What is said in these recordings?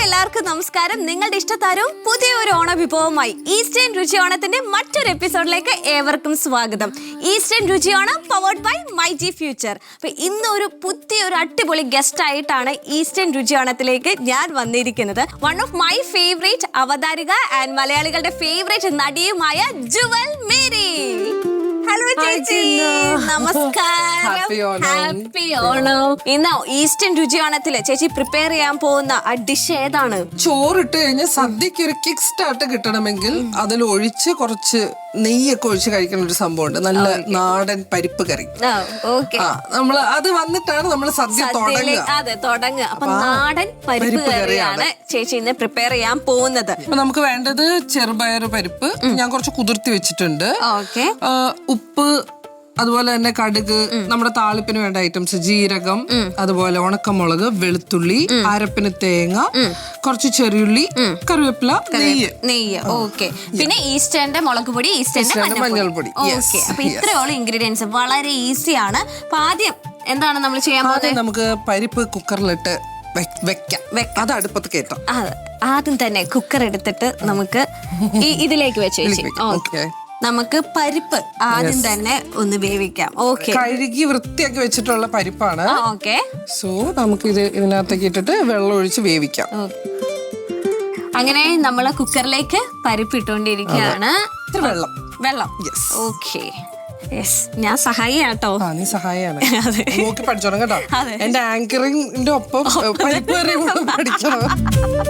എല്ലാവർക്കും നമസ്കാരം. നിങ്ങളുടെ ഇഷ്ടതാരവും പുതിയൊരു ഓണ വിഭവമായി ഈസ്റ്റേൺ രുചിയോണത്തിന്റെ മറ്റൊരു എപ്പിസോഡിലേക്ക് ഏവർക്കും സ്വാഗതം. Eastern Ruchiyonam powered by my G future. അപ്പൊ ഇന്ന് ഒരു പുതിയൊരു അടിപൊളി ഗസ്റ്റ് ആയിട്ടാണ് ഈസ്റ്റേൺ രുചിയോണത്തിലേക്ക് ഞാൻ വന്നിരിക്കുന്നത്. വൺ ഓഫ് മൈ ഫേവറേറ്റ് അവതാരിക ആൻഡ് മലയാളികളുടെ ഫേവറേറ്റ് നടിയുമായ ജുവൽ മേരി. ഹലോ ചേച്ചി, നമസ്കാരം. ഹാപ്പി ഓണം. ഇന്ന് ഈസ്റ്റേൺ രുചിയോണത്തില് ചേച്ചി പ്രിപ്പയർ ചെയ്യാൻ പോകുന്ന ആ ഡിഷ് ഏതാണ്? ചോറിട്ട് കഴിഞ്ഞാൽ സദ്യക്ക് ഒരു കിക്ക് സ്റ്റാർട്ട് കിട്ടണമെങ്കിൽ അതിൽ ഒഴിച്ച് കുറച്ച് നെയ്യൊക്കെ ഒഴിച്ച് കഴിക്കുന്ന ഒരു സംഭവമുണ്ട്. നല്ല നാടൻ പരിപ്പ് കറി. നമ്മള് അത് വന്നിട്ടാണ് നമ്മൾ സദ്യ തുടങ്ങുക. അപ്പൊ നാടൻ പരിപ്പ് കറിയാണ് ചേച്ചി ഇന്ന് പ്രിപ്പയർ ചെയ്യാൻ പോകുന്നത്. നമുക്ക് വേണ്ടത് ചെറുപയർ പരിപ്പ് ഞാൻ കുറച്ച് കുതിർത്തി വെച്ചിട്ടുണ്ട്. ഉപ്പ്, അതുപോലെ തന്നെ കടുക്, നമ്മുടെ താളിപ്പിന് വേണ്ട ഐറ്റംസ് ജീരകം, അതുപോലെ ഉണക്കമുളക്, വെളുത്തുള്ളി, അരപ്പിന് തേങ്ങ, കുറച്ച് ചെറിയുള്ളി, കറിവേപ്പില, നെയ്യ്. ഓക്കെ. പിന്നെ ഈസ്റ്റേന്റെ മുളക് പൊടി, ഈസ്റ്റേന്റെ മഞ്ഞൾപ്പൊടി. ഓക്കെ. അപ്പൊ ഇത്രയുള്ള ഇൻഗ്രീഡിയൻസ് വളരെ ഈസിയാണ്. അപ്പൊ ആദ്യം എന്താണ് നമ്മൾ ചെയ്യാൻ പോകുന്നത്? നമുക്ക് പരിപ്പ് കുക്കറിലിട്ട് വെക്കാം. അത് അടുപ്പത്ത് കയറ്റാം. ആദ്യം തന്നെ കുക്കർ എടുത്തിട്ട് നമുക്ക് ഇതിലേക്ക് വെച്ച് ഓക്കെ. നമുക്ക് പരിപ്പ് ആദ്യം തന്നെ ഒന്ന് വേവിക്കാം. ഓക്കെ. കഴുകി വൃത്തിയാക്കി വെച്ചിട്ടുള്ള പരിപ്പാണ്. ഓക്കെ. സോ നമുക്ക് ഇതിനകത്തേക്ക് ഇട്ടിട്ട് വെള്ളം ഒഴിച്ച് വേവിക്കാം. അങ്ങനെ നമ്മള് കുക്കറിലേക്ക് പരിപ്പ് ഇട്ടുകൊണ്ടിരിക്കുകയാണ്. വെള്ളം. ഓക്കെ. ഞാൻ സഹായിട്ടോ. നീ സഹായിയാണ്. നോക്കി പഠിച്ചോണം കേട്ടോ. എന്റെ ആങ്കറിന്റെ ഒപ്പം പരിപ്പ് കറി പഠിക്കണം.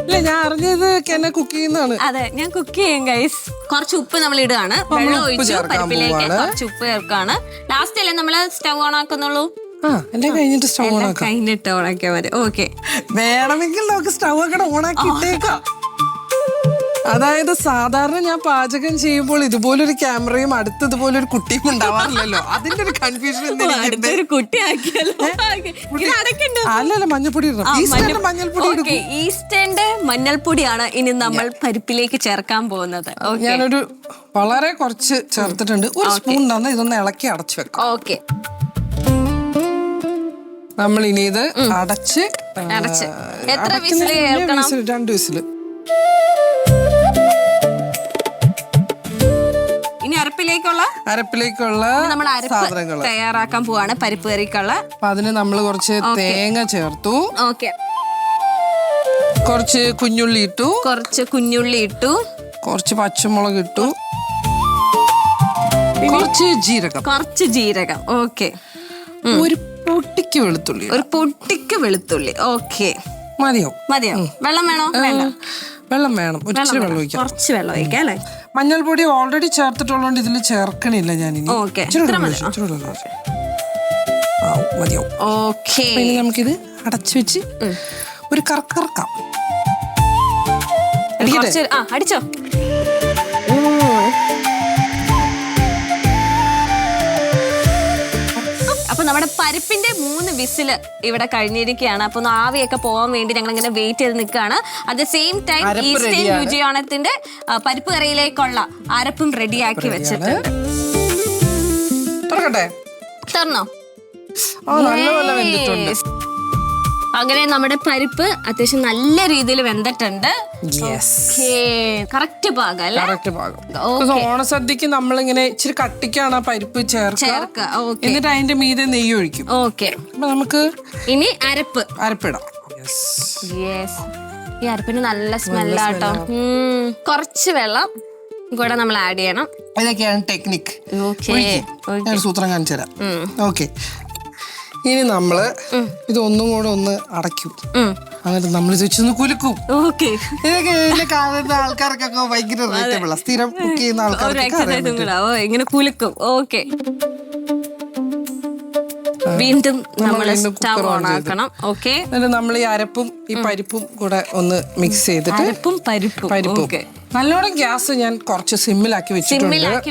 അല്ല, ഞാൻ അറിഞ്ഞത് എന്നെ കുക്ക് ചെയ്യുന്നതാണ്. അതെ, ഞാൻ കുക്ക് ചെയ്യും ഗൈസ്. കുറച്ച് ഉപ്പ് നമ്മൾ ഇടുകയാണ്. വെള്ളം ഒഴിച്ചു പരിപ്പിലേക്ക് കുറച്ച് ഉപ്പ് ചേർക്കാണ്. ലാസ്റ്റ് അല്ലേ നമ്മള് സ്റ്റവ് ഓൺ ആക്കുന്നുള്ളൂ. എന്റെ കഴിഞ്ഞിട്ട് സ്റ്റവ് ഓൺ ആക്കാം. കഴിഞ്ഞിട്ട് ഓൺ ആക്കിയാൽ മതി. ഓക്കെ. വേണമെങ്കിൽ നമുക്ക് സ്റ്റവ് ഒക്കെ ഓൺ ആക്കി ഇട്ടേക്കാം. അതായത് സാധാരണ ഞാൻ പാചകം ചെയ്യുമ്പോൾ ഇതുപോലൊരു ക്യാമറയും അടുത്ത് ഇതുപോലൊരു കുട്ടിയും ഉണ്ടാവാറില്ലല്ലോ. അതിന്റെ ഒരു കൺഫ്യൂഷൻ. അല്ലല്ല, മഞ്ഞൾപ്പൊടി ഈസ്റ്റേന്റെ മഞ്ഞൾപ്പൊടിയാണ് ഇനി നമ്മൾ പരിപ്പിലേക്ക് ചേർക്കാൻ പോകുന്നത്. ഞാനൊരു വളരെ കുറച്ച് ചേർത്തിട്ടുണ്ട്. ഒരു സ്പൂൺ തന്നെ ഇതൊന്ന് ഇളക്കി അടച്ചു വെക്കാം. ഓക്കെ. നമ്മൾ ഇനി ഇത് അടച്ച് എത്ര വിസിൽ കേൾക്കണം? 2 വിസിൽ. ഇനി അരപ്പിലേക്കുള്ള സാധനങ്ങൾ തയ്യാറാക്കാൻ പോവാണ് പരിപ്പ് കറിക്കുള്ള. അപ്പൊ അതിന് നമ്മൾ കുറച്ച് തേങ്ങ ചേർത്തു. ഓക്കെ. കുറച്ച് കുഞ്ഞുള്ളി ഇട്ടു. കുറച്ച് പച്ചമുളക് ഇട്ടു. കുറച്ച് ജീരകം. ഓക്കെ. ഒരു പൊട്ടിക്ക് വെളുത്തുള്ളി. ഓക്കെ. മതിയോ? വെള്ളം വേണോ? വെള്ളം വേണം. കുറച്ച് വെള്ളം ഒഴിക്കാം അല്ലേ? മഞ്ഞൾപ്പൊടി ഓൾറെഡി ചേർത്തിട്ടുള്ളതുകൊണ്ട് ഇതിൽ ചേർക്കണില്ല ഞാൻ. മതിയോ? ഓക്കെ. നമുക്കിത് അടച്ചു വെച്ച് ഒരു കറക്കാം. അടിച്ചോ. അപ്പൊ നമ്മുടെ പരിപ്പിന്റെ 3 വിസില് ഇവിടെ കഴിഞ്ഞിരിക്കുകയാണ്. അപ്പൊ ആവിയൊക്കെ പോകാൻ വേണ്ടി ഞങ്ങൾ ഇങ്ങനെ വെയിറ്റ് ചെയ്ത് നിൽക്കുകയാണ്. At the same time Eastern രുചിയോണത്തിന്റെ പരിപ്പ് കറിയിലേക്കുള്ള അരപ്പും റെഡിയാക്കി വെച്ചിട്ടുണ്ട്. തുറന്നോ? അങ്ങനെ നമ്മുടെ പരിപ്പ് അത്യാവശ്യം നല്ല രീതിയിൽ വെന്തിട്ടുണ്ട്. കറക്റ്റ് പാകം അല്ലേ? ഓണസദ്യക്ക് നമ്മളിങ്ങനെ ഇച്ചിരി കട്ടിക്കാണ് ആ പരിപ്പ് ചേർക്കുക. എന്നിട്ട് അതിന്റെ മീതെ നെയ്യ് ഒഴിക്കും. ഓക്കെ. അപ്പൊ നമുക്ക് ഇനി അരപ്പിടാം. ഈ അരപ്പിന് നല്ല സ്മെല്ലാട്ടോ. കുറച്ച് വെള്ളം കൂടെ നമ്മൾ ആഡ് ചെയ്യണം. ഇതൊക്കെയാണ് ടെക്നിക്ക്. ഞാൻ സൂത്രം കാണിച്ചു തരാം. ഓക്കെ. ഇനി നമ്മള് ഇതൊന്നും കൂടെ ഒന്ന് അടയ്ക്കും. എന്നിട്ട് നമ്മൾ വെച്ചൊന്ന് കുലുക്കും. ഇതൊക്കെ കാണുന്ന ആൾക്കാർക്കൊക്കെ ഭയങ്കര റിലേറ്റബിളാ. സ്ഥിരം കുക്ക് ചെയ്യുന്ന ആൾക്കാർക്ക് ഇങ്ങനെ കുലുക്കും. ഓക്കെ. വീണ്ടും നമ്മൾ സ്റ്റവ് ഓൺ ആക്കണം. ഓക്കെ. എന്നിട്ട് നമ്മൾ ഈ അരപ്പും ഈ പരിപ്പും കൂടെ ഒന്ന് മിക്സ് ചെയ്തിട്ട് പരിപ്പും നല്ലോണം ഗ്യാസ് ഞാൻ കുറച്ച് സിമ്മിലാക്കി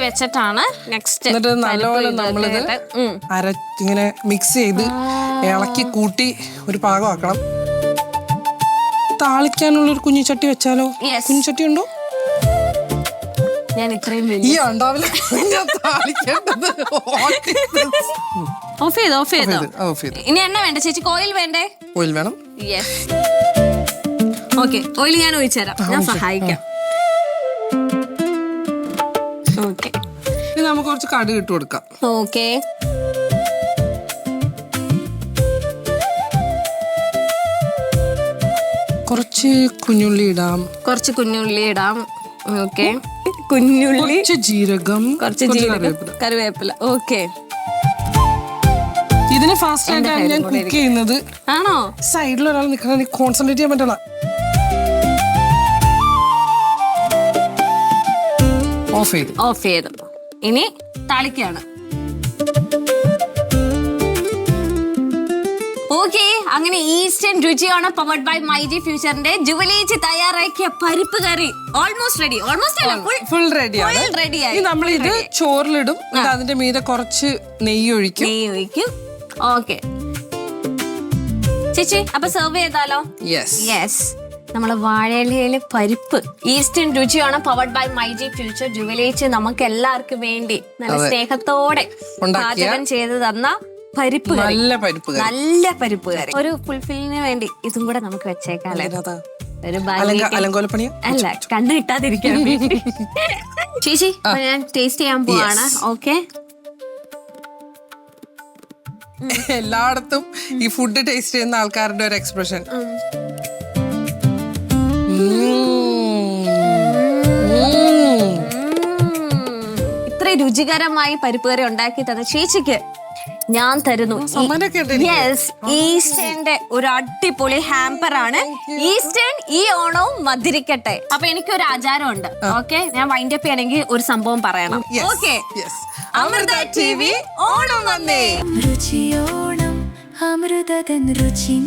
വെച്ചിട്ടാണ് നെക്സ്റ്റ്. എന്നിട്ട് നല്ലോണം നമ്മളിത് ഇങ്ങനെ മിക്സ് ചെയ്ത് ഇളക്കി കൂട്ടി ഒരു പാകമാക്കണം. താളിക്കാനുള്ള ഒരു കുഞ്ഞിച്ചട്ടി വെച്ചാലോ? കുഞ്ഞിച്ചട്ടി ഉണ്ടോ? ഞാൻ ഇത്രയും ഓഫ് ചെയ്തോ. ഇനി എണ്ണ വേണ്ട ചേച്ചി? ഓയിൽ വേണ്ടേ? ഓയിൽ വേണം. ഓക്കെ, ഓയിൽ ഞാൻ ഒഴിച്ചു തരാം, ഞാൻ സഹായിക്കാം. ഓക്കെ, ഇനി നമുക്ക് കുറച്ച് കടുക് ഇട്ട് കൊടുക്കാം. ഓക്കെ, കുറച്ച് കുഞ്ഞുള്ളി ഇടാം. ഓക്കെ, കുഞ്ഞുള്ളി, കുറച്ച് ജീരകം, കുറച്ച് കറിവേപ്പില. ഓക്കെ, ഇതിന് ഫാസ്റ്റ് ആയിട്ടാണ് ഞാൻ കുക്ക് ചെയ്യുന്നത്. ആണോ? സൈഡിൽ ഒരാൾ നിൽക്കണം, എനിക്ക് കോൺസെൻട്രേറ്റ് ചെയ്യാൻ പറ്റില്ല. ഓഫ് ചെയ്തു. ഇനി താളിക്കാണ്. ഓക്കെ, അങ്ങനെ ഈസ്റ്റേൺ രുചിയോണം പവർഡ് ബൈ മൈജി ഫ്യൂച്ചറിന്റെ ജുവലേച്ചി തയ്യാറാക്കിയ പരിപ്പ് കറി ഓൾമോസ്റ്റ് റെഡി. ഫുൾ റെഡിയായി. നമ്മൾ ഇത് ചോറിലിടും, അതിന്റെ മീതെ കുറച്ച് നെയ്യ് ഒഴിക്കും. ഓക്കെ ചേച്ചി, അപ്പൊ സെർവ് ചെയ്താലോ? യെസ്, നമ്മള് വാഴയിലയില് പരിപ്പ് ഈസ്റ്റേൺ രുചിയാണ് പവർഡ് ബൈ മൈജി ഫ്യൂച്ചർ ജുവലേച്ചി നമുക്ക് എല്ലാവർക്കും വേണ്ടി നല്ല സ്നേഹത്തോടെ പാചകം ചെയ്ത് തന്ന പരിപ്പ് കറി, നല്ല പരിപ്പ് കറി. ഒരു ഫുൾഫില്ലിന് വേണ്ടി ഇതും കൂടെ നമുക്ക് വെച്ചേക്കാല്ലേ? ഒരു അല്ല, കണ്ണു കിട്ടാതിരിക്കാൻ വേണ്ടി. ചേച്ചി, ഞാൻ ടേസ്റ്റ് ചെയ്യാൻ പോവാണ്. ഓക്കെ, എല്ലായിടത്തും ഈ ഫുഡ് ടേസ്റ്റ് ചെയ്യുന്ന ആൾക്കാരുടെ ഒരു എക്സ്പ്രഷൻ. ഇത്ര രുചികരമായി പരിപ്പ് കറി ഉണ്ടാക്കി തന്ന ചേച്ചിക്ക് ഞാൻ തരുന്നു ഈസ്റ്റേണിന്റെ ഒരു അടിപൊളി ഹാമ്പർ ആണ്. ഈസ്റ്റേൺ ഈ ഓണവും മധുരിക്കട്ടെ. അപ്പൊ എനിക്കൊരു ആചാരമുണ്ട്. ഓക്കെ, ഞാൻ വൈൻഡ് അപ്പ് ചെയ്യണമെങ്കിൽ ഒരു സംഭവം പറയണം. ഓക്കെ, അമൃത ടിവി ഓണം വന്നേ. രുചിയോണം അമൃതതൻ രുചി